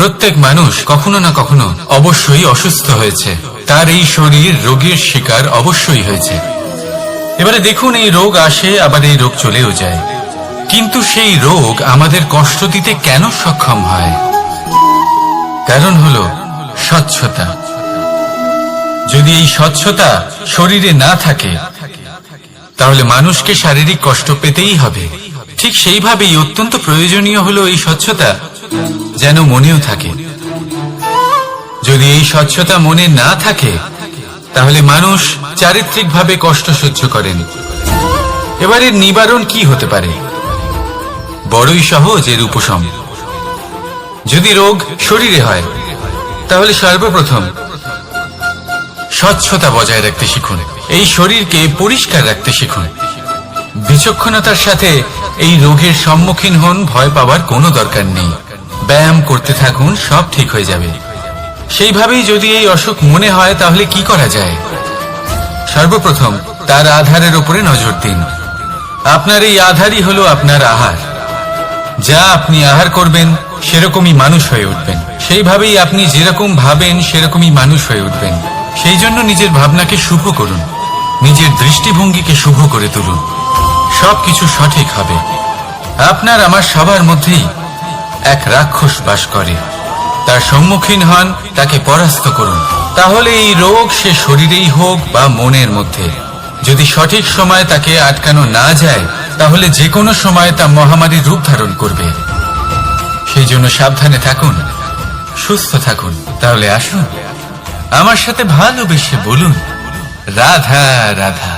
প্রত্যেক মানুষ কখনো না কখনো অবশ্যই অসুস্থ হয়েছে, তার এই শরীর রোগের শিকার অবশ্যই হয়েছে। এবারে দেখুন, এই রোগ আসে আবার এই রোগ চলেও যায়, কিন্তু সেই রোগ আমাদের কষ্ট দিতে কেন সক্ষম হয়? কারণ হলো স্বচ্ছতা। যদি এই স্বচ্ছতা শরীরে না থাকে তাহলে মানুষকে শারীরিক কষ্ট পেতেই হবে। ঠিক সেইভাবেই অত্যন্ত প্রয়োজনীয় হলো এই স্বচ্ছতা যেন মনেও থাকে। যদি এই স্বচ্ছতা মনে না থাকে তাহলে মানুষ চারিত্রিকভাবে কষ্ট সহ্য করেন। এবারে নিবারণ কি হতে পারে? বড়ই সহজ এর উপশম। যদি রোগ শরীরে হয় তাহলে সর্বপ্রথম স্বচ্ছতা বজায় রাখতে শিখুন, এই শরীরকে পরিষ্কার রাখতে শিখুন। বিচক্ষণতার সাথে এই রোগের সম্মুখীন হন, ভয় পাওয়ার কোনো দরকার নেই। ব্যায়াম করতে থাকুন, সব ঠিক হয়ে যাবে। সেইভাবেই যদি এই অসুখ মনে হয় তাহলে কি করা যায়? সর্বপ্রথম তার আধারের উপরে নজর দিন। আপনার এই আধারই হলো আপনার আহার। যা আপনি আহার করবেন সেরকমই মানুষ হয়ে উঠবেন। সেইভাবেই আপনি যেরকম ভাবেন সেরকমই মানুষ হয়ে উঠবেন। সেই জন্য নিজের ভাবনাকে শুভ করুন, নিজের দৃষ্টিভঙ্গিকে শুভ করে তুলুন, সবকিছু সঠিক হবে। আপনার আমার সবার মধ্যেই এক রাক্ষস বাস করে, তার সম্মুখীন হন, তাকে পরাস্ত করুন। তাহলে এই রোগ সে শরীরেই হোক বা মনের মধ্যে, যদি সঠিক সময় তাকে আটকানো না যায় তাহলে যে কোনো সময় তা মহামারীর রূপ ধারণ করবে। সেই জন্য সাবধানে থাকুন, সুস্থ থাকুন। তাহলে আসুন আমার সাথে ভালোবেসে বলুন, রাধা রাধা।